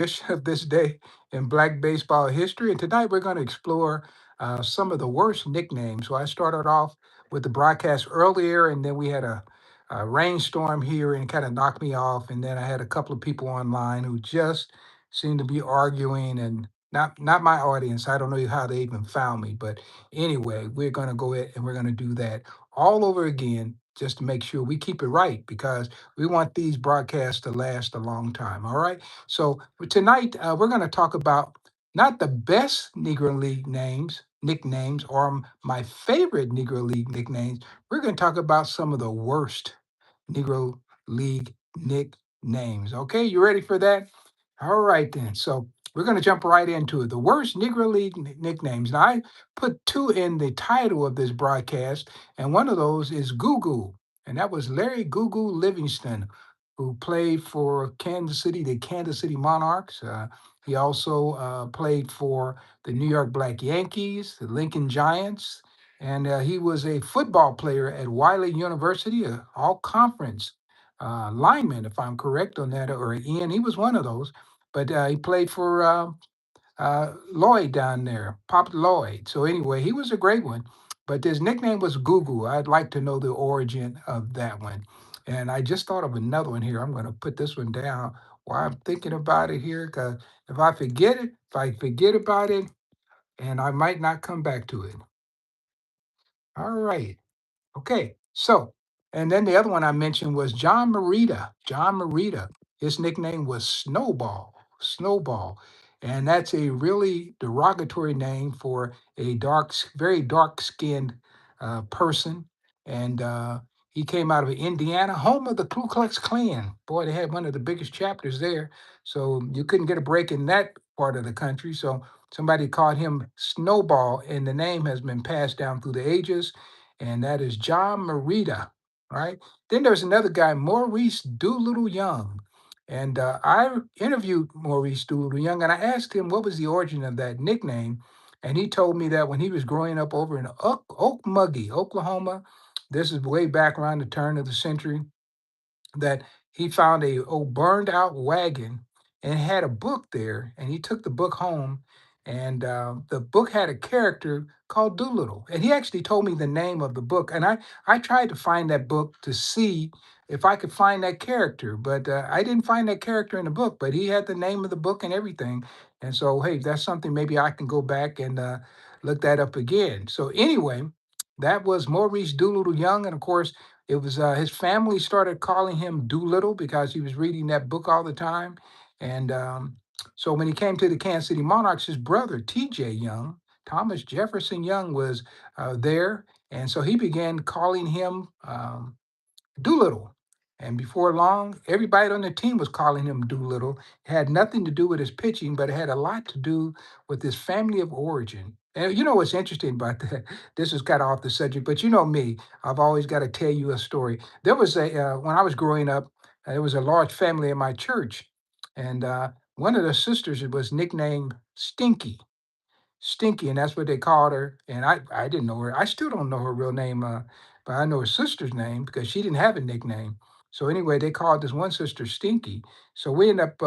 of this day in Black baseball history. And tonight we're going to explore some of the worst nicknames. So I started off with the broadcast earlier, and then we had a rainstorm here and kind of knocked me off. And then I had a couple of people online who just seemed to be arguing and not my audience. I don't know how they even found me. But anyway, we're going to go ahead and we're going to do that all over again just to make sure we keep it right because we want these broadcasts to last a long time. All right. So tonight we're going to talk about not the best Negro League names, nicknames, or my favorite Negro League nicknames. We're going to talk about some of the worst Negro League nicknames. Okay, you ready for that? All right then. So we're going to jump right into it. The worst Negro League nicknames. Now I put two in the title of this broadcast, and one of those is Goo Goo, and that was Larry Goo Goo Livingston, who played for Kansas City, the Kansas City Monarchs. He also played for the New York Black Yankees, the Lincoln Giants, and he was a football player at Wiley University, a all conference lineman, if I'm correct on that, or Ian. He was one of those, but he played for Lloyd down there, Pop Lloyd. So anyway, he was a great one. But his nickname was Goo Goo. I'd like to know the origin of that one. And I just thought of another one here. I'm going to put this one down while I'm thinking about it here, because if I forget about it, and I might not come back to it. All right. Okay, so and then the other one I mentioned was John Marita. John Marita. His nickname was Snowball. Snowball, and that's a really derogatory name for a very dark-skinned person. And he came out of Indiana, home of the Ku Klux Klan. Boy, they had one of the biggest chapters there, so you couldn't get a break in that part of the country. So somebody called him Snowball, and the name has been passed down through the ages, and that is John Marita, right? Then there's another guy, Maurice Doolittle Young. And I interviewed Maurice Doolittle Young, and I asked him what was the origin of that nickname. And he told me that when he was growing up over in Okmulgee, Oklahoma, this is way back around the turn of the century, that he found a old burned out wagon and had a book there, and he took the book home, and the book had a character called Doolittle, and he actually told me the name of the book, and I tried to find that book to see if I could find that character, but I didn't find that character in the book, but he had the name of the book and everything, and so hey, that's something maybe I can go back and look that up again. So anyway, that was Maurice Doolittle Young, and of course it was his family started calling him Doolittle because he was reading that book all the time. And so when he came to the Kansas City Monarchs, his brother, T.J. Young, Thomas Jefferson Young, was there. And so he began calling him Doolittle. And before long, everybody on the team was calling him Doolittle. It had nothing to do with his pitching, but it had a lot to do with his family of origin. And you know what's interesting about that? This is kind of off the subject, but you know me, I've always got to tell you a story. There was when I was growing up, there was a large family in my church, and one of the sisters was nicknamed Stinky. Stinky, and that's what they called her. And I didn't know her. I still don't know her real name, but I know her sister's name because she didn't have a nickname. So anyway, they called this one sister Stinky. So we end up.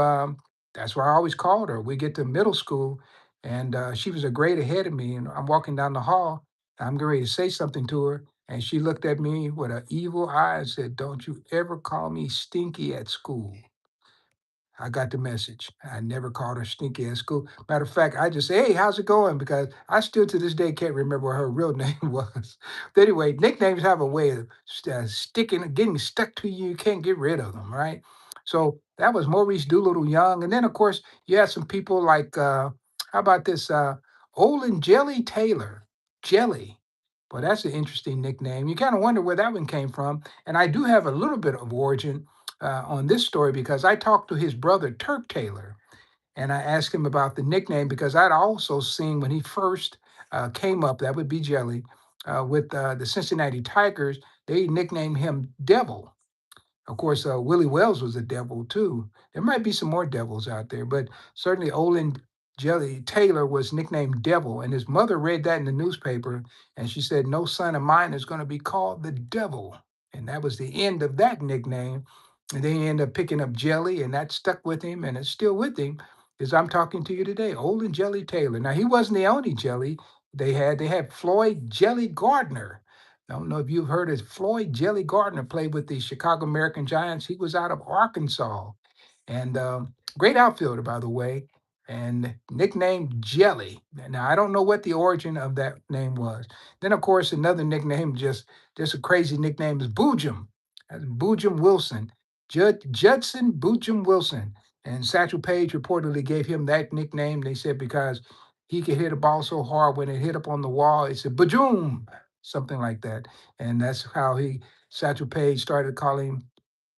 That's why I always called her. We get to middle school, and she was a grade ahead of me. And I'm walking down the hall. I'm getting ready to say something to her, and she looked at me with an evil eye and said, "Don't you ever call me Stinky at school." I got the message. I never called her stinky at school. Matter of fact, I just say, "Hey, how's it going?" Because I still to this day can't remember what her real name was. But anyway, nicknames have a way of getting stuck to you. You can't get rid of them, right? So that was Maurice Doolittle Young. And then, of course, you had some people like, how about this? Olin Jelly Taylor. Jelly. Well, that's an interesting nickname. You kind of wonder where that one came from. And I do have a little bit of origin on this story because I talked to his brother, Turk Taylor, and I asked him about the nickname because I'd also seen when he first came up, that would be Jelly, with the Cincinnati Tigers, they nicknamed him Devil. Of course, Willie Wells was a devil too. There might be some more devils out there, but certainly Olin Jelly Taylor was nicknamed Devil, and his mother read that in the newspaper, and she said, "No son of mine is going to be called the Devil." And that was the end of that nickname. And then he ended up picking up Jelly, and that stuck with him, and it's still with him. is I'm talking to you today, Olin Jelly Taylor. Now he wasn't the only Jelly they had. They had Floyd Jelly Gardner. I don't know if you've heard of Floyd Jelly Gardner played with the Chicago American Giants. He was out of Arkansas, and great outfielder, by the way, and nicknamed Jelly. Now I don't know what the origin of that name was. Then, of course, another nickname, just a crazy nickname, is Boojum. That's Boojum Wilson, Judson Boojum Wilson. And Satchel Paige reportedly gave him that nickname. They said because he could hit a ball so hard when it hit up on the wall, it said "bajoom," something like that. And that's how Satchel Paige started calling him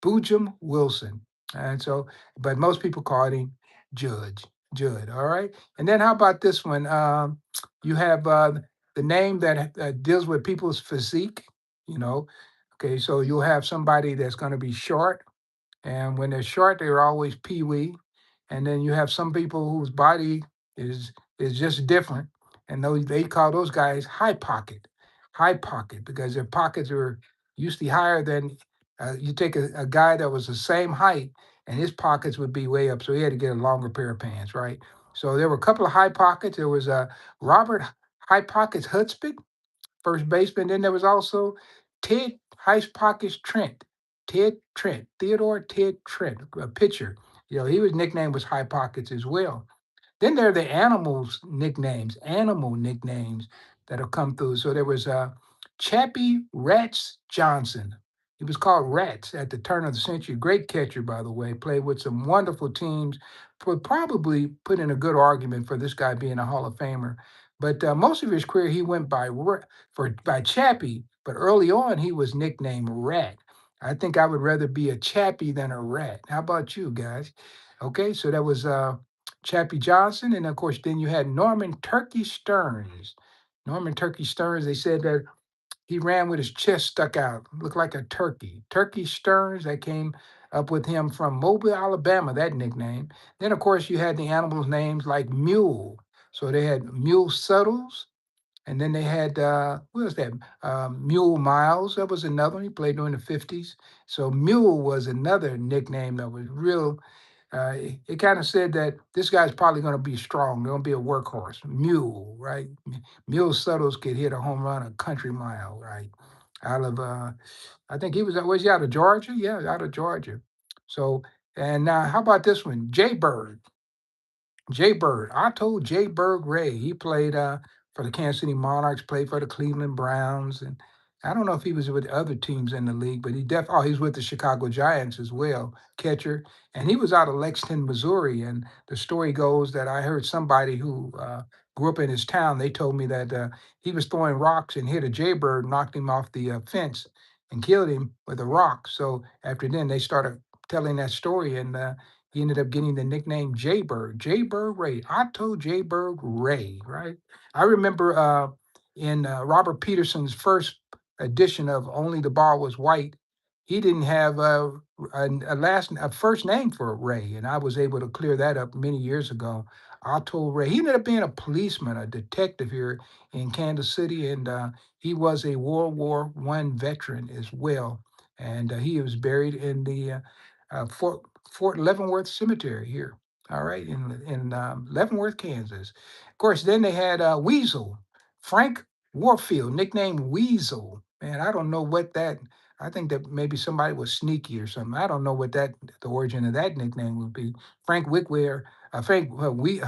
Boojum Wilson. And so, but most people called him Judge. Judd. All right. And then how about this one? You have the name that deals with people's physique. You know, okay. So you'll have somebody that's going to be short, and when they're short, they're always peewee. And then you have some people whose body is is just different, and those they call those guys high pocket, because their pockets are usually higher than. You take a guy that was the same height, and his pockets would be way up, so he had to get a longer pair of pants, right? So there were a couple of high pockets. There was Robert High Pockets Hudspeth, first baseman. Then there was also Ted Heist Pockets Trent, Theodore Ted Trent, a pitcher. He was nicknamed was High Pockets as well. Then there are the animal nicknames that have come through. So there was Chappie Rats Johnson. He was called Rats at the turn of the century. Great catcher, by the way. Played with some wonderful teams. Would probably put in a good argument for this guy being a Hall of Famer. But most of his career, he went by Chappie. But early on, he was nicknamed Rat. I think I would rather be a Chappie than a rat. How about you guys? Okay, so that was Chappie Johnson, and of course, then you had Norman Turkey Stearns. Norman Turkey Stearns, they said that he ran with his chest stuck out, looked like a turkey. Turkey Stearns, that came up with him from Mobile, Alabama, that nickname. Then, of course, you had the animals' names like Mule. So they had Mule Suttles, and then they had, what was that? Mule Miles, that was another one. He played during the 50s. So Mule was another nickname that was real it kind of said that this guy's probably going to be strong. Going to be a workhorse. Mule, right? Mule Suttles could hit a home run a country mile, right? Out of, I think was he out of Georgia? Yeah, out of Georgia. So, and now how about this one? Jay Bird. Jay Bird. Otto Jay Bird Ray. He played for the Kansas City Monarchs, played for the Cleveland Browns, and I don't know if he was with other teams in the league, but he's with the Chicago Giants as well, catcher. And he was out of Lexington, Missouri. And the story goes that I heard somebody who grew up in his town, they told me that he was throwing rocks and hit a jaybird, knocked him off the fence and killed him with a rock. So after then, they started telling that story, and he ended up getting the nickname Jaybird, Jaybird Ray, Otto Jaybird Ray, right? I remember in Robert Peterson's first edition of Only the Ball Was White, he didn't have a first name for Ray, and I was able to clear that up many years ago. Otto Ray. He ended up being a policeman, a detective here in Kansas City, and he was a World War One veteran as well. And he was buried in the Fort Leavenworth Cemetery here. All right, in Leavenworth, Kansas. Of course, then they had Weasel, Frank Warfield, nicknamed Weasel. Man, I don't know what that. I think that maybe somebody was sneaky or something. I don't know what the origin of that nickname would be. Frank Wickware, Frank we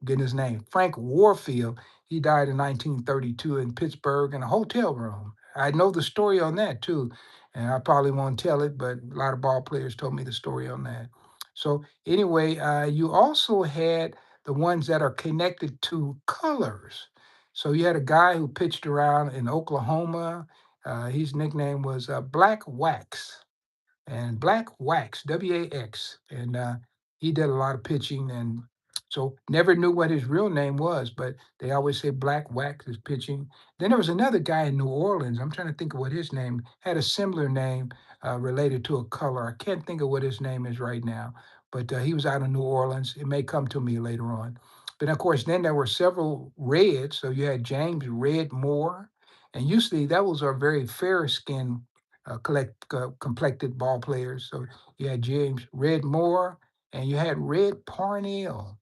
getting his name, Frank Warfield. He died in 1932 in Pittsburgh in a hotel room. I know the story on that too, and I probably won't tell it, but a lot of ball players told me the story on that. So anyway, you also had the ones that are connected to colors. So you had a guy who pitched around in Oklahoma. His nickname was Black Wax, and Black Wax, WAX. And he did a lot of pitching, and so never knew what his real name was, but they always say Black Wax is pitching. Then there was another guy in New Orleans. I'm trying to think of what his name had a similar name related to a color. I can't think of what his name is right now, but he was out of New Orleans. It may come to me later on. But of course, then there were several Reds. So you had James Red Moore, and usually those are very fair skinned complected ball players. So you had James Red Moore, and you had Red Parnell.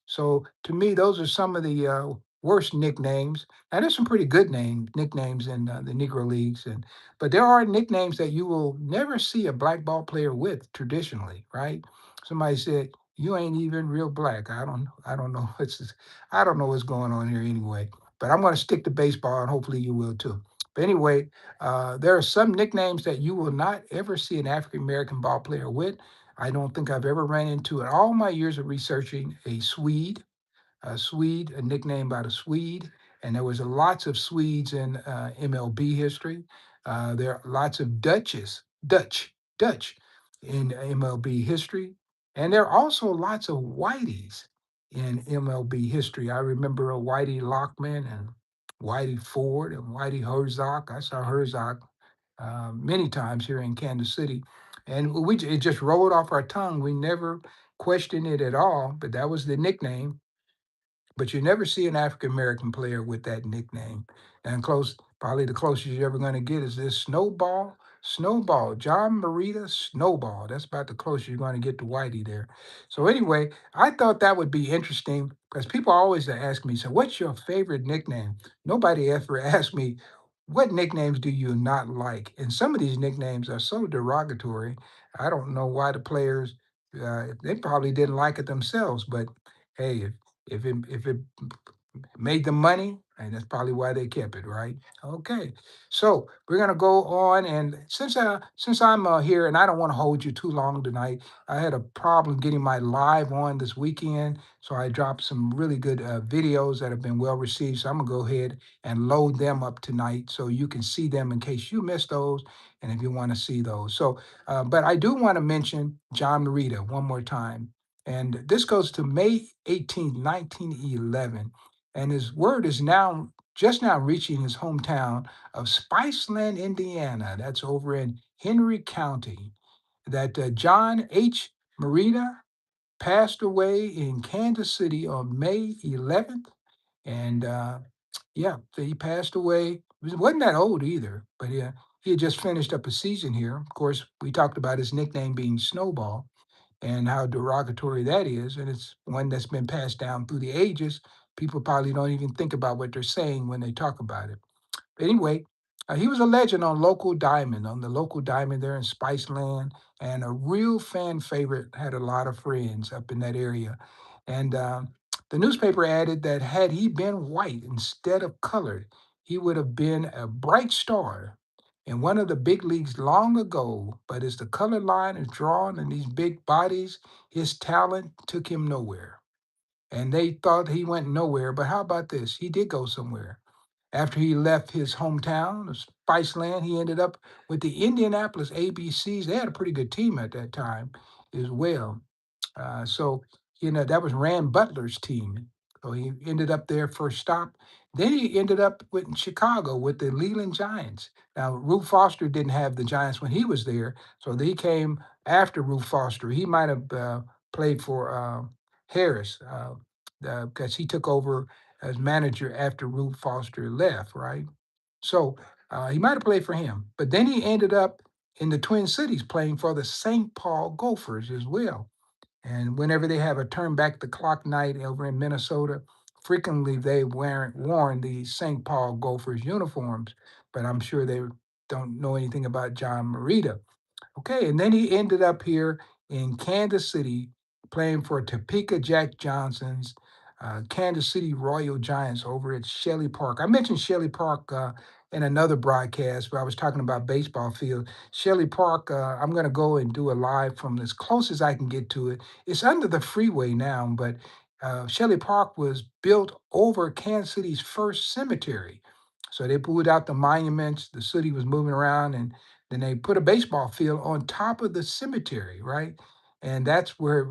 So to me, those are some of the worst nicknames. And there's some pretty good nicknames in the Negro Leagues, and but there are nicknames that you will never see a black ball player with traditionally, right? Somebody said, "You ain't even real black." I don't know. I don't know what's going on here anyway. But I'm going to stick to baseball, and hopefully you will too. But anyway, there are some nicknames that you will not ever see an African American ball player with. I don't think I've ever ran into in all my years of researching a nickname by the Swede, and there was lots of Swedes in MLB history. There are lots of Dutch in MLB history, and there are also lots of Whiteys in MLB history. I remember a Whitey Lockman and Whitey Ford and Whitey Herzog. I saw Herzog many times here in Kansas City, and it just rolled off our tongue. We never questioned it at all, but that was the nickname, but you never see an African American player with that nickname. And probably the closest you're ever going to get is this Snowball, John Marita Snowball. That's about the closest you're going to get to Whitey there. So anyway, I thought that would be interesting because people always ask me, so what's your favorite nickname? Nobody ever asked me, what nicknames do you not like? And some of these nicknames are so derogatory. I don't know why the players, they probably didn't like it themselves, but hey, if it made them money, and that's probably why they kept it, right? Okay, so we're gonna go on, and since I'm here, and I don't want to hold you too long tonight, I had a problem getting my live on this weekend, so I dropped some really good videos that have been well received. So I'm gonna go ahead and load them up tonight, so you can see them in case you missed those, and if you want to see those. So, but I do want to mention John Marita one more time. And this goes to May 18th, 1911. And his word is now just now reaching his hometown of Spiceland, Indiana. That's over in Henry County. That John H. Marita passed away in Kansas City on May 11th. And yeah, so he passed away. He wasn't that old either, but yeah, he had just finished up a season here. Of course, we talked about his nickname being Snowball and how derogatory that is. And it's one that's been passed down through the ages. People probably don't even think about what they're saying when they talk about it. But anyway, he was a legend on the local diamond there in Spiceland, and a real fan favorite, had a lot of friends up in that area. And the newspaper added that had he been white instead of colored, he would have been a bright star in one of the big leagues long ago. But as the color line is drawn in these big bodies, his talent took him nowhere. And they thought he went nowhere. But how about this? He did go somewhere. After he left his hometown of Spiceland, he ended up with the Indianapolis ABCs. They had a pretty good team at that time as well. So, that was Rand Butler's team. So he ended up there first stop. Then he ended up with in Chicago with the Leland Giants. Now, Ruth Foster didn't have the Giants when he was there, so he came after Ruth Foster. He might have played for Harris because he took over as manager after Ruth Foster left, right? So he might have played for him, but then he ended up in the Twin Cities playing for the St. Paul Gophers as well. And whenever they have a turn back the clock night over in Minnesota, frequently they worn the St. Paul Gophers uniforms, but I'm sure they don't know anything about John Marita. Okay, and then he ended up here in Kansas City playing for Topeka Jack Johnson's Kansas City Royal Giants over at Shelley Park. I mentioned Shelley Park in another broadcast where I was talking about baseball field. Shelley Park, I'm going to go and do a live from as close as I can get to it. It's under the freeway now, but Shelley Park was built over Kansas City's first cemetery. So they pulled out the monuments, the city was moving around, and then they put a baseball field on top of the cemetery, right? And that's where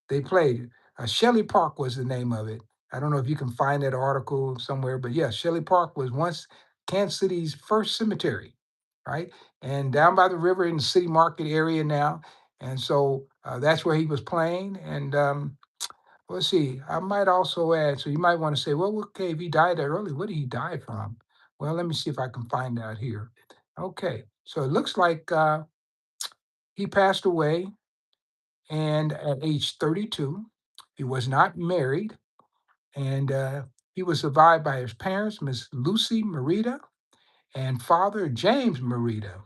they played. Shelley Park was the name of it. I don't know if you can find that article somewhere, but yeah, Shelley Park was once Kansas City's first cemetery, right? And down by the river in the city market area now. And so that's where he was playing. And let's see, I might also add, so you might want to say, well, okay, if he died that early, what did he die from? Well, let me see if I can find out here. Okay, so it looks like he passed away And at age 32, he was not married, and he was survived by his parents, Miss Lucy Merida, and father James Merida,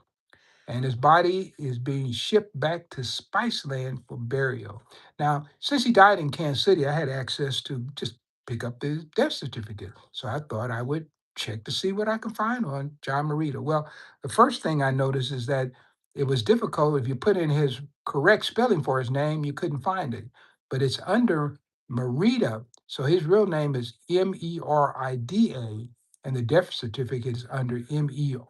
and his body is being shipped back to Spiceland for burial. Now, since he died in Kansas City, I had access to just pick up the death certificate. So I thought I would check to see what I can find on John Marita. Well, the first thing I noticed is that it was difficult. If you put in his correct spelling for his name, you couldn't find it. But it's under Merida. So his real name is Merida, and the death certificate is under Merrida.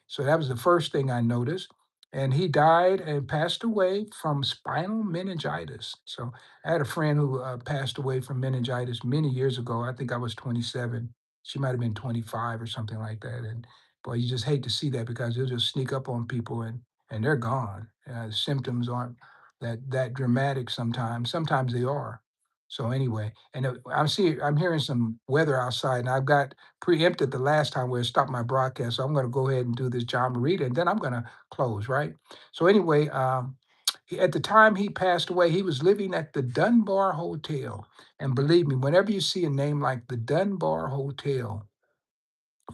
So that was the first thing I noticed. And he died and passed away from spinal meningitis. So I had a friend who passed away from meningitis many years ago. I think I was 27. She might have been 25 or something like that. And boy, you just hate to see that because it'll just sneak up on people and they're gone. The symptoms aren't that dramatic sometimes. Sometimes they are. So anyway, and I'm hearing some weather outside, and I've got preempted the last time where it stopped my broadcast. So I'm going to go ahead and do this John Marita, and then I'm going to close, right? So anyway, at the time he passed away, he was living at the Dunbar Hotel. And believe me, whenever you see a name like the Dunbar Hotel,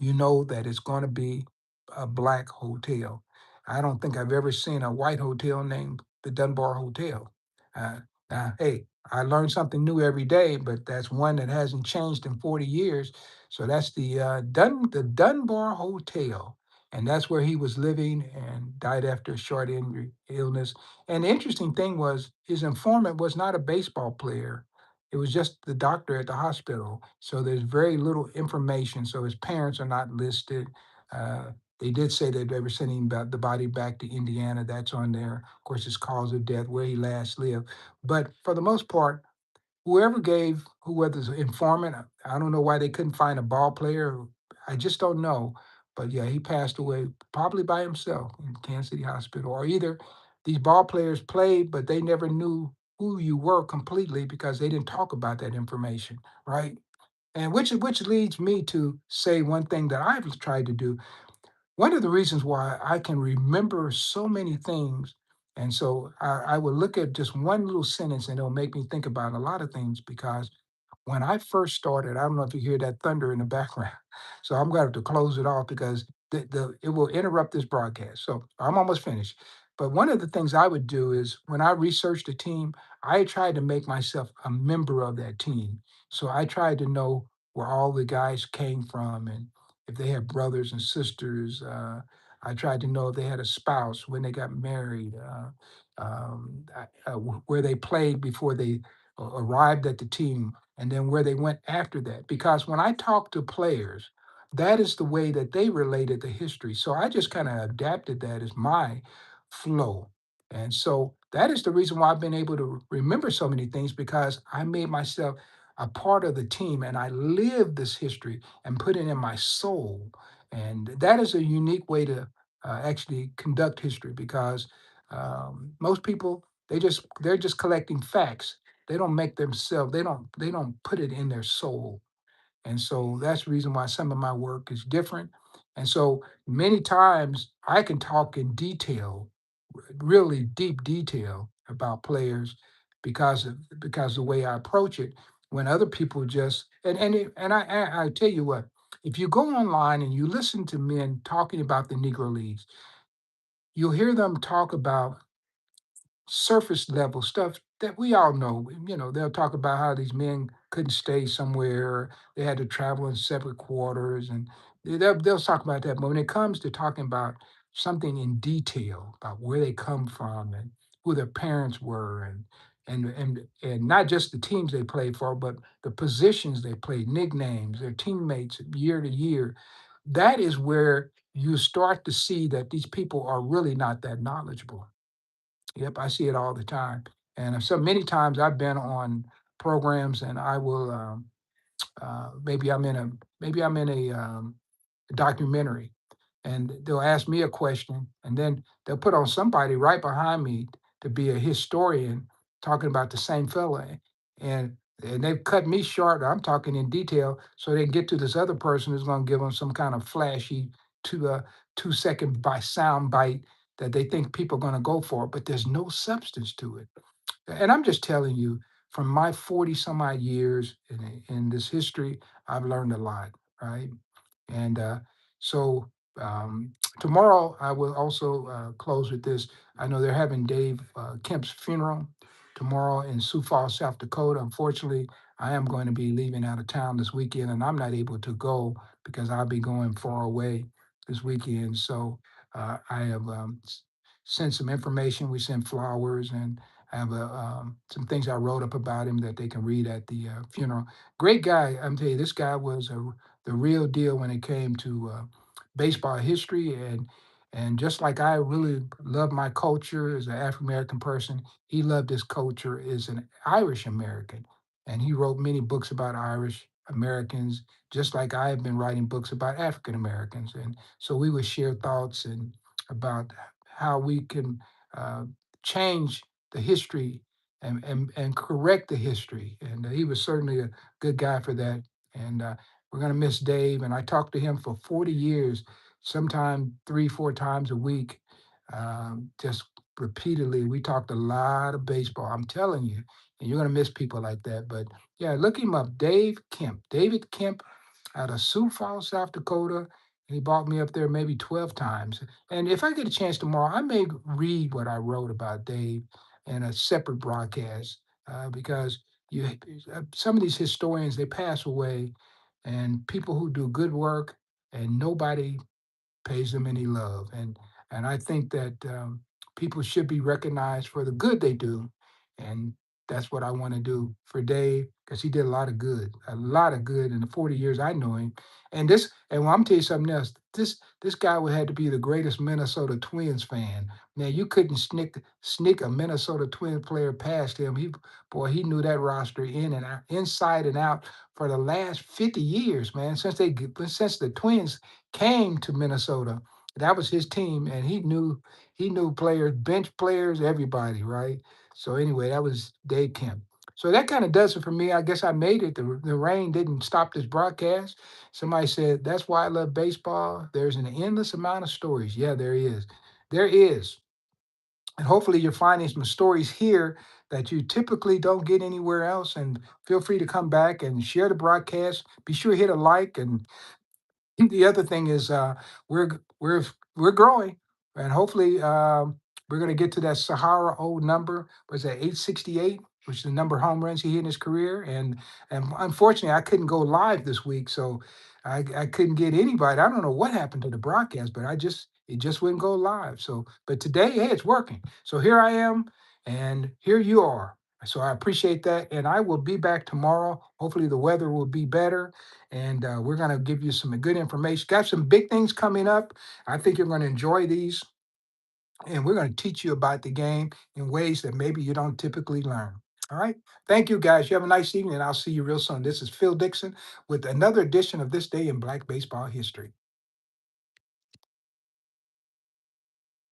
you know that it's going to be a black hotel. I don't think I've ever seen a white hotel named the Dunbar Hotel. Uh, Now, hey, I learn something new every day, but that's one that hasn't changed in 40 years. So that's the Dunbar Hotel, and that's where he was living and died after a short illness. And the interesting thing was his informant was not a baseball player. It was just the doctor at the hospital. So there's very little information. So his parents are not listed. Uh, they did say that they were sending the body back to Indiana. That's on there. Of course, his cause of death, where he last lived. But for the most part, whoever gave whoever's informant, I don't know why they couldn't find a ball player. I just don't know. But yeah, he passed away probably by himself in Kansas City Hospital. Or either these ball players played, but they never knew who you were completely because they didn't talk about that information, right? And which leads me to say one thing that I've tried to do. One of the reasons why I can remember so many things, and so I would look at just one little sentence and it'll make me think about a lot of things because when I first started, I don't know if you hear that thunder in the background. So I'm going to have to close it off because it will interrupt this broadcast. So I'm almost finished. But one of the things I would do is when I researched a team, I tried to make myself a member of that team. So I tried to know where all the guys came from and if they had brothers and sisters. I tried to know if they had a spouse when they got married, where they played before they arrived at the team and then where they went after that. Because when I talk to players, that is the way that they related to history. So I just kind of adapted that as my flow. And so that is the reason why I've been able to remember so many things because I made myself a part of the team and I lived this history and put it in my soul. And that is a unique way to actually conduct history because most people they're just collecting facts. They don't make themselves, they don't put it in their soul. And so that's the reason why some of my work is different. And so many times I can talk in detail, really deep detail about players because the way I approach it. When other people just and I tell you what, if you go online and you listen to men talking about the Negro Leagues, you'll hear them talk about surface level stuff that we all know. You know, they'll talk about how these men couldn't stay somewhere, they had to travel in separate quarters, and they'll talk about that. But when it comes to talking about something in detail about where they come from and who their parents were, and not just the teams they played for, but the positions they played, nicknames, their teammates year to year, that is where you start to see that these people are really not that knowledgeable. Yep, I see it all the time. And so many times I've been on programs and I will maybe I'm in a documentary and they'll ask me a question and then they'll put on somebody right behind me to be a historian talking about the same fella and they've cut me short. I'm talking in detail so they can get to this other person who's going to give them some kind of flashy two 2 second by sound bite that they think people are going to go for, but there's no substance to it. And I'm just telling you, from my 40 some odd years in this history, I've learned a lot, right? And so tomorrow, I will also close with this. I know they're having Dave Kemp's funeral tomorrow in Sioux Falls, South Dakota. Unfortunately, I am going to be leaving out of town this weekend, and I'm not able to go because I'll be going far away this weekend. So I have sent some information. We sent flowers and I have some things I wrote up about him that they can read at the funeral. Great guy. I'm telling you, this guy was the real deal when it came to baseball history, and just like I really love my culture as an African American person, he loved his culture as an Irish American, and he wrote many books about Irish Americans, just like I have been writing books about African Americans, and so we would share thoughts and about how we can uh, change the history and correct the history, and he was certainly a good guy for that, and we're going to miss Dave. And I talked to him for 40 years, sometime 3, 4 times a week, just repeatedly. We talked a lot of baseball. I'm telling you, and you're going to miss people like that. But yeah, look him up, Dave Kemp, David Kemp out of Sioux Falls, South Dakota. He brought me up there maybe 12 times. And if I get a chance tomorrow, I may read what I wrote about Dave in a separate broadcast because you some of these historians they pass away, and people who do good work and nobody pays them any love. And I think that people should be recognized for the good they do, and that's what I want to do for Dave because he did a lot of good in the 40 years I know him. And I'm tell you something else. This guy would have to be the greatest Minnesota Twins fan. Now you couldn't sneak a Minnesota Twin player past him. He knew that roster in and out, inside and out for the last 50 years, man. Since the Twins came to Minnesota. That was his team, and he knew players, bench players, everybody, right? So anyway, that was Dave Kemp. So that kind of does it for me. I guess I made it. The rain didn't stop this broadcast. Somebody said that's why I love baseball. There's an endless amount of stories. Yeah, there is. There is. And hopefully you're finding some stories here that you typically don't get anywhere else. And feel free to come back and share the broadcast. Be sure to hit a like and the other thing is we're growing, and hopefully we're going to get to that Sahara old number. Was that 868, which is the number of home runs he hit in his career? And unfortunately, I couldn't go live this week, so I couldn't get anybody. I don't know what happened to the broadcast, but it just wouldn't go live. So, but today, hey, it's working. So here I am, and here you are. So I appreciate that, and I will be back tomorrow. Hopefully, the weather will be better and we're going to give you some good information. Got some big things coming up. I think you're going to enjoy these, and we're going to teach you about the game in ways that maybe you don't typically learn. All right. Thank you, guys. You have a nice evening, and I'll see you real soon. This is Phil Dixon with another edition of This Day in Black Baseball History.